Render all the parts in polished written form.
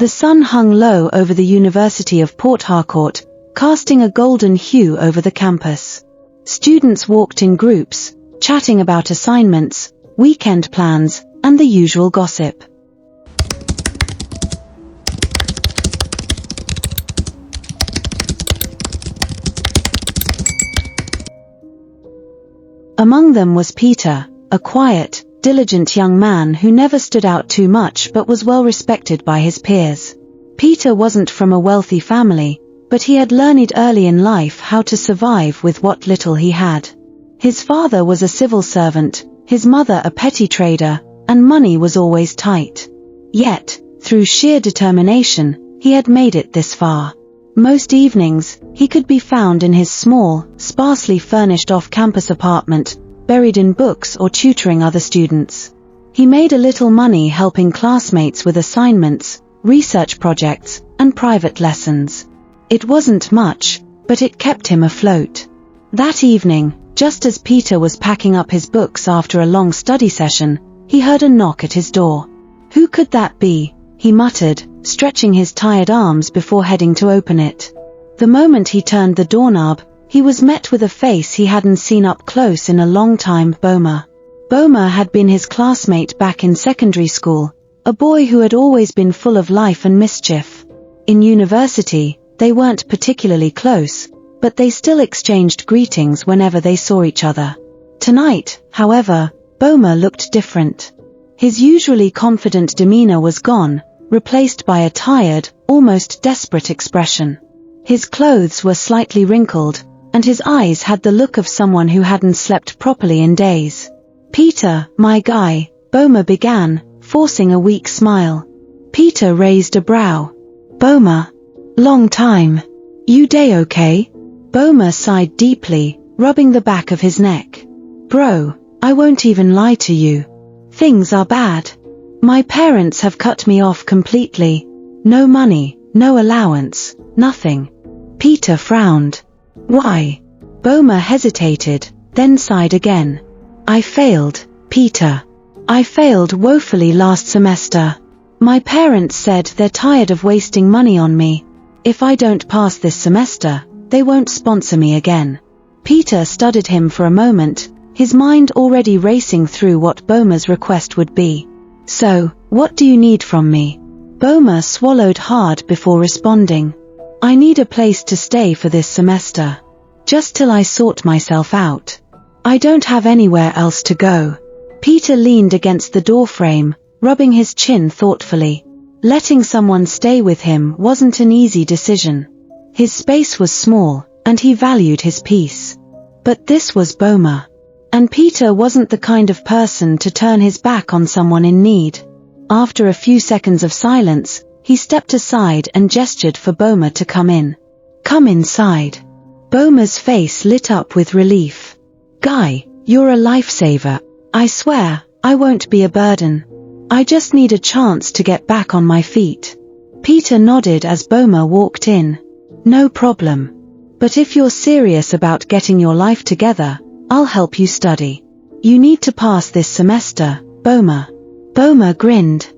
The sun hung low over the University of Port Harcourt, casting a golden hue over the campus. Students walked in groups, chatting about assignments, weekend plans, and the usual gossip. Among them was Peter, a quiet, diligent young man who never stood out too much but was well respected by his peers. Peter wasn't from a wealthy family, but he had learned early in life how to survive with what little he had. His father was a civil servant, his mother a petty trader, and money was always tight. Yet, through sheer determination, he had made it this far. Most evenings, he could be found in his small, sparsely furnished off-campus apartment, buried in books or tutoring other students. He made a little money helping classmates with assignments, research projects, and private lessons. It wasn't much, but it kept him afloat. That evening, just as Peter was packing up his books after a long study session, he heard a knock at his door. "Who could that be?" he muttered, stretching his tired arms before heading to open it. The moment he turned the doorknob, he was met with a face he hadn't seen up close in a long time. Bomer. Bomer had been his classmate back in secondary school, a boy who had always been full of life and mischief. In university, they weren't particularly close, but they still exchanged greetings whenever they saw each other. Tonight, however, Bomer looked different. His usually confident demeanor was gone, replaced by a tired, almost desperate expression. His clothes were slightly wrinkled, and his eyes had the look of someone who hadn't slept properly in days. "Peter, my guy," Bomer began, forcing a weak smile. Peter raised a brow. "Bomer. Long time. You day okay?" Bomer sighed deeply, rubbing the back of his neck. "Bro, I won't even lie to you. Things are bad. My parents have cut me off completely. No money, no allowance, nothing." Peter frowned. "Why?" Bomer hesitated, then sighed again. "I failed, Peter. I failed woefully last semester. My parents said they're tired of wasting money on me. If I don't pass this semester, they won't sponsor me again." Peter studied him for a moment, his mind already racing through what Bomer's request would be. "So, what do you need from me?" Bomer swallowed hard before responding. "I need a place to stay for this semester. Just till I sort myself out. I don't have anywhere else to go." Peter leaned against the doorframe, rubbing his chin thoughtfully. Letting someone stay with him wasn't an easy decision. His space was small, and he valued his peace. But this was Bomer. And Peter wasn't the kind of person to turn his back on someone in need. After a few seconds of silence, he stepped aside and gestured for Bomer to come in. "Come inside." Bomer's face lit up with relief. "Guy, you're a lifesaver. I swear, I won't be a burden. I just need a chance to get back on my feet." Peter nodded as Bomer walked in. "No problem. But if you're serious about getting your life together, I'll help you study. You need to pass this semester, Bomer." Bomer grinned.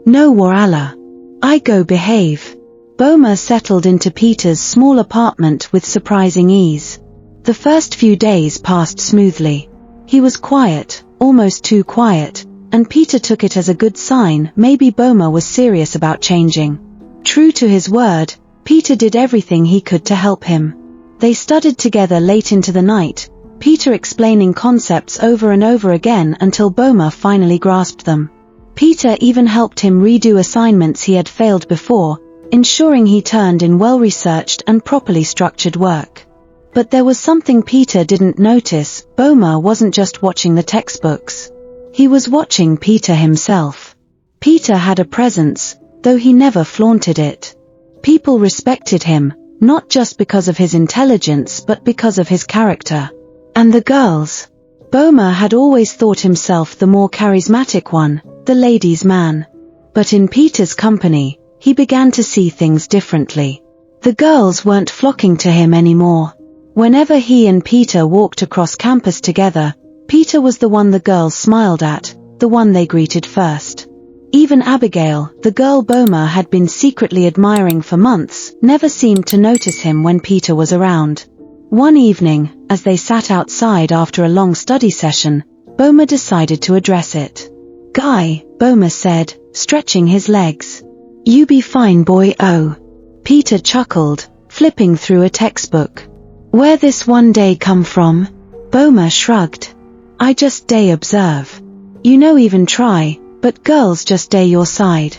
"No woralla. I go behave." Bomer settled into Peter's small apartment with surprising ease. The first few days passed smoothly. He was quiet, almost too quiet, and Peter took it as a good sign. Maybe Bomer was serious about changing. True to his word, Peter did everything he could to help him. They studied together late into the night, Peter explaining concepts over and over again until Bomer finally grasped them. Peter even helped him redo assignments he had failed before, ensuring he turned in well-researched and properly structured work. But there was something Peter didn't notice. Bomer wasn't just watching the textbooks. He was watching Peter himself. Peter had a presence, though he never flaunted it. People respected him, not just because of his intelligence but because of his character. And the girls. Bomer had always thought himself the more charismatic one, the ladies' man. But in Peter's company, he began to see things differently. The girls weren't flocking to him anymore. Whenever he and Peter walked across campus together, Peter was the one the girls smiled at, the one they greeted first. Even Abigail, the girl Boma had been secretly admiring for months, never seemed to notice him when Peter was around. One evening, as they sat outside after a long study session, Boma decided to address it. "Guy," Boma said, stretching his legs. "You be fine boy oh." Peter chuckled, flipping through a textbook. "Where this one day come from?" Boma shrugged. "I just day observe. You no even try, but girls just day your side.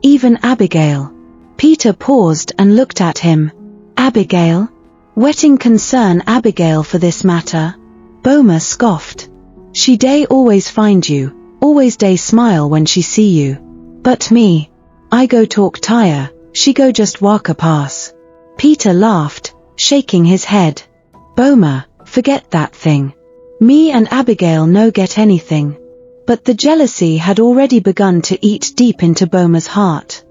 Even Abigail." Peter paused and looked at him. "Abigail? Wetting concern Abigail for this matter?" Boma scoffed. "She day always find you, always day smile when she see you. But me, I go talk tire, she go just walk a pass." Peter laughed, shaking his head. "Boma, forget that thing. Me and Abigail no get anything." But the jealousy had already begun to eat deep into Boma's heart.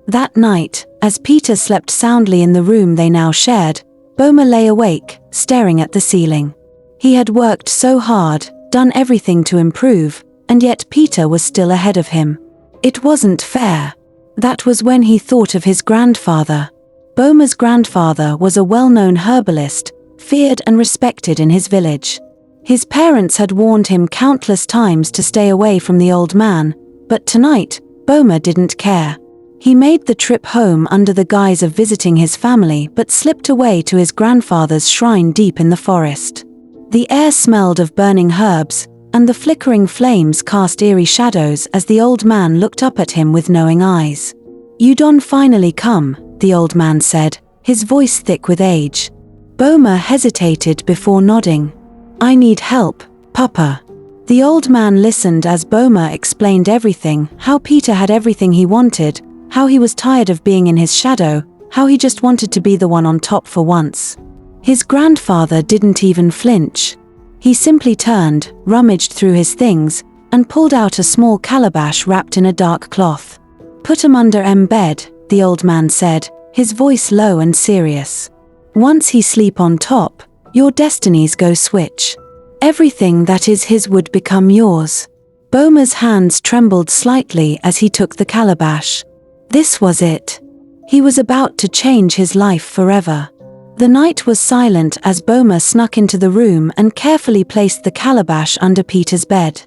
That night, as Peter slept soundly in the room they now shared, Boma lay awake, staring at the ceiling. He had worked so hard, done everything to improve, and yet Peter was still ahead of him. It wasn't fair. That was when he thought of his grandfather. Boma's grandfather was a well-known herbalist, feared and respected in his village. His parents had warned him countless times to stay away from the old man, but tonight, Boma didn't care. He made the trip home under the guise of visiting his family but slipped away to his grandfather's shrine deep in the forest. The air smelled of burning herbs, and the flickering flames cast eerie shadows as the old man looked up at him with knowing eyes. "You don finally come," the old man said, his voice thick with age. Boma hesitated before nodding. "I need help, Papa." The old man listened as Boma explained everything, how Peter had everything he wanted, how he was tired of being in his shadow, how he just wanted to be the one on top for once. His grandfather didn't even flinch. He simply turned, rummaged through his things, and pulled out a small calabash wrapped in a dark cloth. "Put 'em under bed," the old man said, his voice low and serious. "Once he sleep on top, your destinies go switch. Everything that is his would become yours." Boma's hands trembled slightly as he took the calabash. This was it. He was about to change his life forever. The night was silent as Boma snuck into the room and carefully placed the calabash under Peter's bed.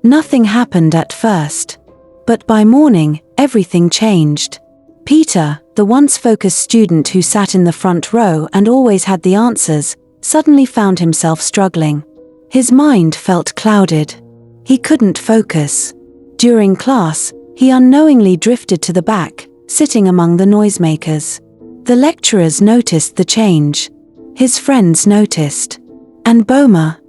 Nothing happened at first. But by morning, everything changed. Peter, the once focused student who sat in the front row and always had the answers, suddenly found himself struggling. His mind felt clouded. He couldn't focus. During class, he unknowingly drifted to the back, sitting among the noisemakers. The lecturers noticed the change. His friends noticed. And Boma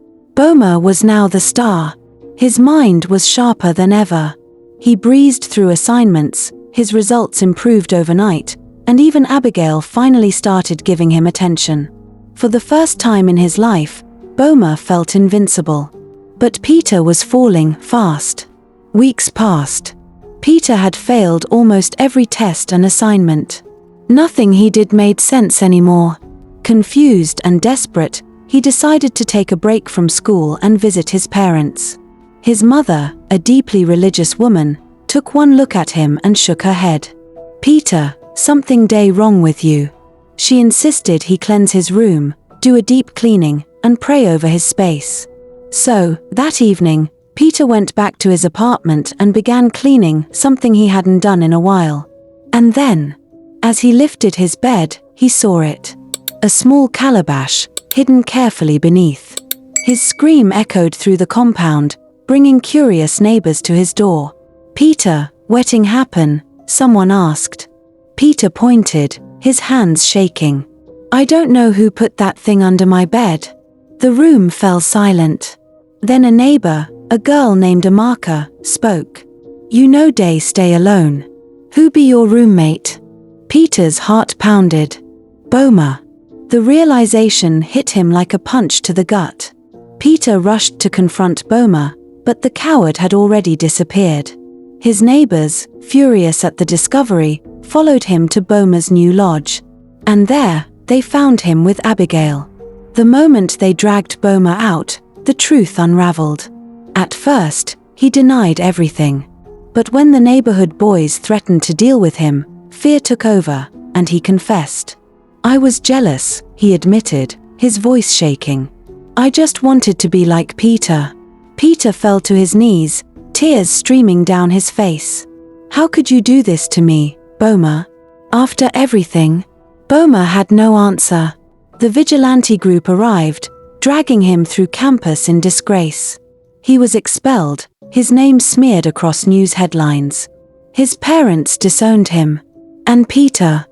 was now the star. His mind was sharper than ever. He breezed through assignments, his results improved overnight, and even Abigail finally started giving him attention. For the first time in his life, Boma felt invincible. But Peter was falling fast. Weeks passed. Peter had failed almost every test and assignment. Nothing he did made sense anymore. Confused and desperate, he decided to take a break from school and visit his parents. His mother, a deeply religious woman, took one look at him and shook her head. "Peter, something day wrong with you." She insisted he cleanse his room, do a deep cleaning, and pray over his space. So, that evening, Peter went back to his apartment and began cleaning, something he hadn't done in a while. And then, as he lifted his bed, he saw it. A small calabash, hidden carefully beneath. His scream echoed through the compound, bringing curious neighbors to his door. "Peter, wetting happen?" someone asked. Peter pointed, his hands shaking. "I don't know who put that thing under my bed." The room fell silent. Then a neighbor, a girl named Amaka, spoke. "You know day stay alone. Who be your roommate?" Peter's heart pounded. Boma. The realization hit him like a punch to the gut. Peter rushed to confront Boma, but the coward had already disappeared. His neighbors, furious at the discovery, followed him to Boma's new lodge. And there, they found him with Abigail. The moment they dragged Boma out, the truth unraveled. At first, he denied everything. But when the neighborhood boys threatened to deal with him, fear took over, and he confessed. "I was jealous," he admitted, his voice shaking. "I just wanted to be like Peter." Peter fell to his knees, tears streaming down his face. "How could you do this to me, Boma? After everything?" Boma had no answer. The vigilante group arrived, dragging him through campus in disgrace. He was expelled, his name smeared across news headlines. His parents disowned him. And Peter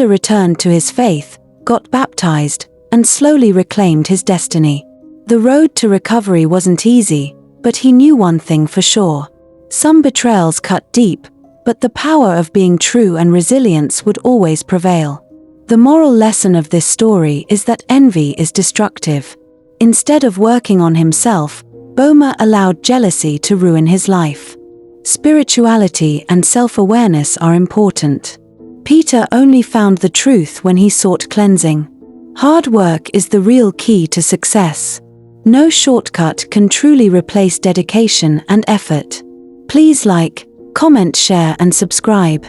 returned to his faith, got baptized, and slowly reclaimed his destiny. The road to recovery wasn't easy, but he knew one thing for sure. Some betrayals cut deep, but the power of being true and resilience would always prevail. The moral lesson of this story is that envy is destructive. Instead of working on himself, Boma allowed jealousy to ruin his life. Spirituality and self-awareness are important. Peter only found the truth when he sought cleansing. Hard work is the real key to success. No shortcut can truly replace dedication and effort. Please like, comment, share, and subscribe.